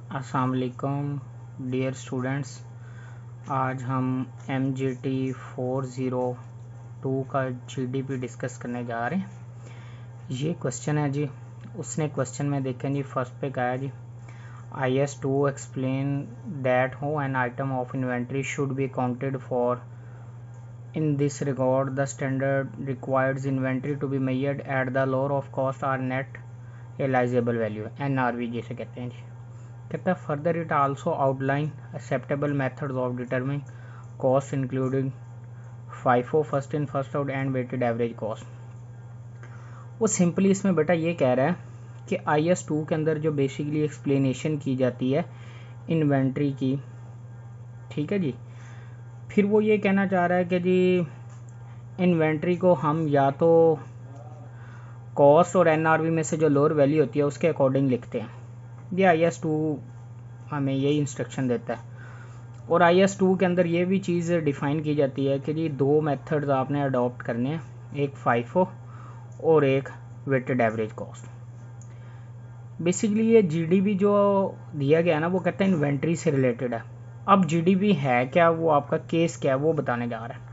अस्सलाम वालेकुम dear students. आज हम MGT 402 का GDP डिस्कस करने जा रहे हैं। ये क्वेश्चन है जी। उसने क्वेश्चन में देखें जी, फर्स्ट पे कहा है जी IS2 explain that how an item of inventory should be accounted for in this record the standard requires inventory to be measured at the lower of cost or net realisable value NRV जिसे कहते हैं जी। कहता है further it also outline acceptable methods of determining cost including FIFO first in first out and weighted average cost. वो simply इसमें बेटा ये कह रहा है कि IS2 के अंदर जो बेसिकली एक्सप्लेनेशन की जाती है इन्वेंट्री की, ठीक है जी, फिर वो ये कहना चाह रहा है कि जी इन्वेंट्री को हम या तो कॉस्ट और NRV में से जो लोअर वैल्यू होती है उसके अकॉर्डिंग लिखते हैं। ये IS2 हमें यही इंस्ट्रक्शन देता है। और IS2 के अंदर ये भी चीज़ डिफ़ाइन की जाती है कि जी दो मेथड्स आपने अडॉप्ट करने हैं, एक FIFO और एक वेटेड एवरेज कॉस्ट। बेसिकली ये GDP जो दिया गया ना वो कहता है इन्वेंट्री से रिलेटेड है। अब GDP है क्या, वो आपका केस क्या है वो बताने जा रहा है।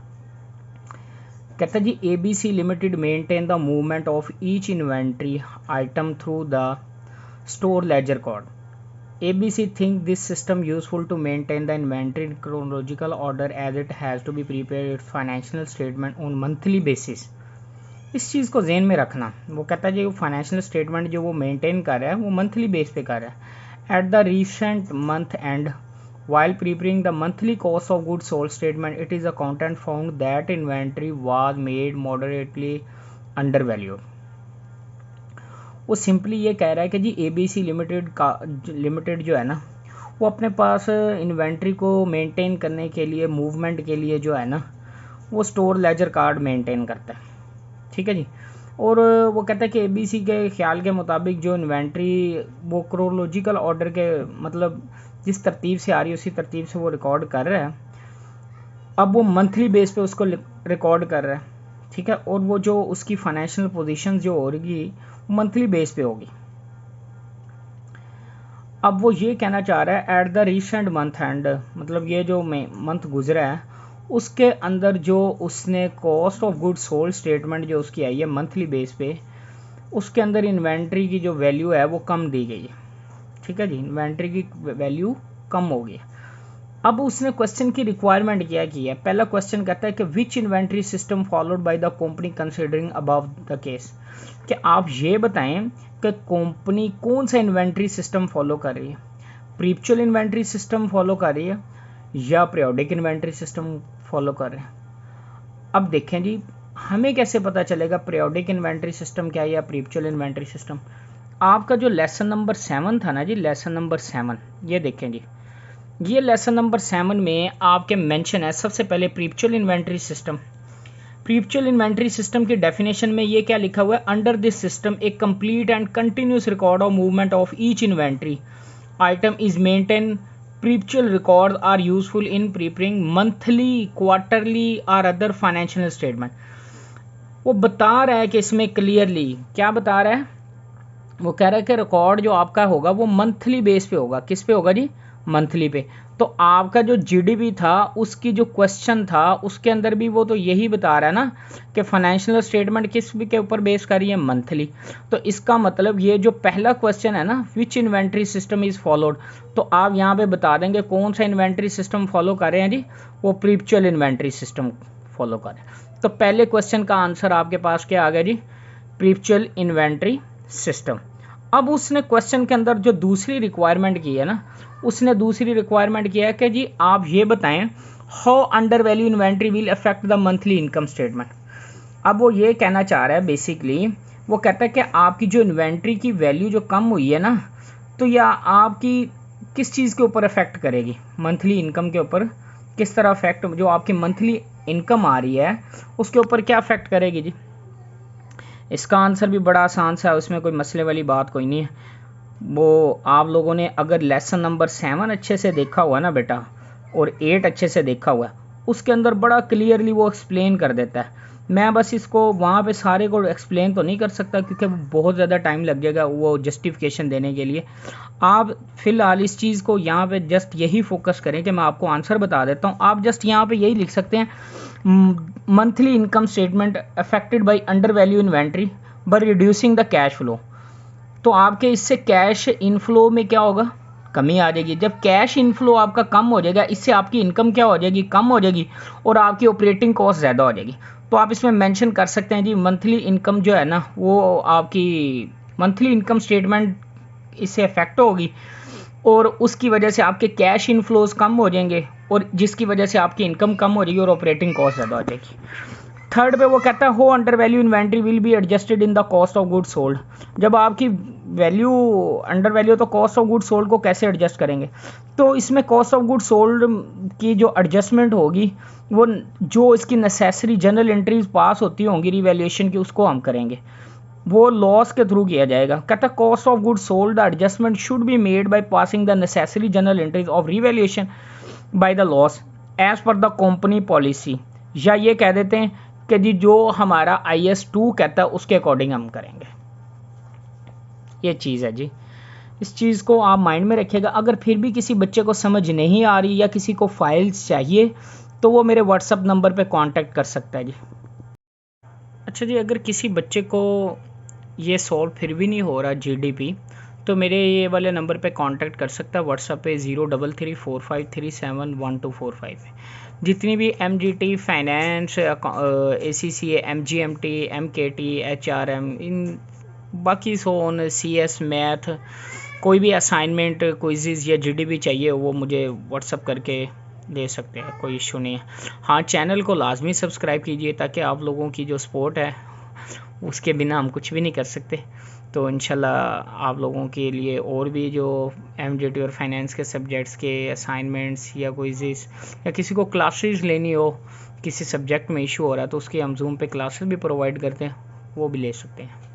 कहता है जी ABC limited maintain the movement of each inventory item through the store ledger code. ABC think this system useful to maintain the inventory in chronological order as it has to be prepared its financial statement on monthly basis. इस चीज़ को ज़हन में रखना। वो कहता है जो financial statement जो वो मेंटेन कर रहा है वो मंथली बेस पे कर रहा है। At the recent month and while preparing the monthly cost of goods sold statement it is accountant found that inventory was made moderately undervalued. वो सिंपली ये कह रहा है कि जी ABC लिमिटेड जो है ना वो अपने पास इन्वेंट्री को मेंटेन करने के लिए, मूवमेंट के लिए जो है ना वो स्टोर लेजर कार्ड मेंटेन करता है, ठीक है जी। और वो कहता है कि ABC के ख्याल के मुताबिक जो इन्वेंट्री वो क्रोनोलॉजिकल ऑर्डर के मतलब जिस तरतीब से आ रही है उसी तरतीब से वो रिकॉर्ड कर रहा है। अब वो मंथली बेस पे उसको रिकॉर्ड कर रहा है, ठीक है। और वो जो उसकी फाइनेंशियल पोजीशन जो होगी मंथली बेस पे होगी। अब वो ये कहना चाह रहा है at the recent month and, मतलब ये जो मंथ गुजरा है उसके अंदर जो उसने cost of goods sold statement जो उसकी आई है मंथली बेस पे, उसके अंदर इन्वेंट्री की जो वैल्यू है वो कम दी गई है, ठीक है जी। इन्वेंट्री की वैल्यू कम हो गई। अब उसने क्वेश्चन की रिक्वायरमेंट क्या की है। पहला क्वेश्चन कहता है कि which inventory system followed by the company considering above the case, कि आप ये बताएं कि कंपनी कौन सा इन्वेंट्री सिस्टम फॉलो कर रही है, प्रीपचुअल इन्वेंट्री सिस्टम फॉलो कर रही है या पीरियोडिक इन्वेंट्री सिस्टम फॉलो कर रहे हैं। अब देखें जी हमें कैसे पता चलेगा पीरियोडिक इन्वेंट्री सिस्टम क्या है या प्रीपचुअल इन्वेंट्री सिस्टम। आपका जो लेसन नंबर 7 था ना जी, लेसन नंबर 7, ये देखें जी, ये लेसन नंबर 7 में आपके मेंशन है सबसे पहले perpetual inventory system. Perpetual inventory system की डेफिनेशन में ये क्या लिखा हुआ है, under this system a complete and continuous record of movement of each inventory item is maintain. Perpetual record are useful in preparing monthly, quarterly और other financial statement. वो बता रहा है कि इसमें क्लियरली क्या बता रहा है, वो कह रहा है कि रिकॉर्ड जो आपका होगा वो मंथली बेस पे होगा। किस पे होगा जी, मंथली पे। तो आपका जो GDP था उसकी जो क्वेश्चन था उसके अंदर भी वो तो यही बता रहा है ना कि फाइनेंशियल स्टेटमेंट किस के ऊपर बेस कर रही है, मंथली। तो इसका मतलब ये जो पहला क्वेश्चन है ना विच इन्वेंट्री सिस्टम इज फॉलोड, तो आप यहाँ पे बता देंगे कौन सा इन्वेंट्री सिस्टम फॉलो कर रहे हैं जी, वो प्रीपचुअल इन्वेंट्री सिस्टम फॉलो कर रहे हैं। तो पहले क्वेश्चन का आंसर आपके पास क्या आ गया जी, प्रीपचुअल इन्वेंट्री सिस्टम। अब उसने क्वेश्चन के अंदर जो दूसरी रिक्वायरमेंट की है ना, उसने दूसरी रिक्वायरमेंट किया है कि जी आप ये बताएं how under value inventory will affect the monthly income statement. अब वो ये कहना चाह रहा है बेसिकली, वो कहता है कि आपकी जो इन्वेंट्री की वैल्यू जो कम हुई है ना, तो या आपकी किस चीज़ के ऊपर अफेक्ट करेगी, मंथली इनकम के ऊपर किस तरह अफेक्ट, जो आपकी मंथली इनकम आ रही है उसके ऊपर क्या अफेक्ट करेगी जी। इसका आंसर भी बड़ा आसान सा है, उसमें कोई मसले वाली बात कोई नहीं है। वो आप लोगों ने अगर लेसन नंबर 7 अच्छे से देखा हुआ ना बेटा और 8 अच्छे से देखा हुआ है, उसके अंदर बड़ा क्लियरली वो एक्सप्लेन कर देता है। मैं बस इसको वहाँ पे सारे को एक्सप्लेन तो नहीं कर सकता क्योंकि बहुत ज़्यादा टाइम लग जाएगा वो जस्टिफिकेशन देने के लिए। आप फ़िलहाल इस चीज़ को यहाँ पे जस्ट यही फोकस करें कि मैं आपको आंसर बता देता हूँ। आप जस्ट यहाँ पे यही लिख सकते हैं, monthly income statement affected by under value inventory by reducing the cash flow. तो आपके इससे कैश इनफ्लो में क्या होगा, कमी आ जाएगी। जब कैश इनफ्लो आपका कम हो जाएगा, इससे आपकी इनकम क्या हो जाएगी, कम हो जाएगी और आपकी ऑपरेटिंग कॉस्ट ज़्यादा हो जाएगी। तो आप इसमें मेंशन कर सकते हैं जी मंथली इनकम जो है ना, वो आपकी मंथली इनकम स्टेटमेंट इससे अफेक्ट होगी और उसकी वजह से आपके कैश इनफ्लोज कम हो जाएंगे और जिसकी वजह से आपकी इनकम कम हो जाएगी और ऑपरेटिंग कॉस्ट ज़्यादा हो जाएगी। थर्ड पे वो कहता है हो under value inventory will be adjusted in the cost of good sold. जब आपकी वैल्यू अंडर वैल्यू तो कॉस्ट ऑफ गुड सोल्ड को कैसे एडजस्ट करेंगे, तो इसमें कॉस्ट ऑफ गुड सोल्ड की जो एडजस्टमेंट होगी वो जो इसकी नेसेसरी जनरल एंट्रीज पास होती होंगी रिवैल्यूएशन की, उसको हम करेंगे, वो लॉस के थ्रू किया जाएगा। कहता है cost of good sold the adjustment should be made by passing the necessary general entries of revaluation by the loss as per the company policy. या ये कह देते हैं कि जी जो हमारा IS2 कहता है उसके अकॉर्डिंग हम करेंगे। ये चीज़ है जी, इस चीज़ को आप माइंड में रखिएगा। अगर फिर भी किसी बच्चे को समझ नहीं आ रही या किसी को फाइल्स चाहिए तो वो मेरे व्हाट्सअप नंबर पे कांटेक्ट कर सकता है जी। अच्छा जी, अगर किसी बच्चे को ये सॉल्व फिर भी नहीं हो रहा GDP, तो मेरे ये वाले नंबर पे कांटेक्ट कर सकता है व्हाट्सएप पे 03345371245। जितनी भी MGT finance, ACCA, MGMT, MKT, HRM, इन बाकी सोन CS मैथ, कोई भी असाइनमेंट, क्विज़ या GDP चाहिए वो मुझे व्हाट्सअप करके ले सकते हैं, कोई इशू नहीं है। हाँ, चैनल को लाजमी सब्सक्राइब कीजिए ताकि आप लोगों की जो सपोर्ट है उसके बिना हम कुछ भी नहीं कर सकते। तो इंशाल्लाह आप लोगों के लिए और भी जो MGT और फाइनेंस के सब्जेक्ट्स के असाइनमेंट्स या क्विज़ेस या किसी को क्लासेस लेनी हो, किसी सब्जेक्ट में इशू हो रहा है तो उसकी हम जूम पे क्लासेस भी प्रोवाइड करते हैं, वो भी ले सकते हैं।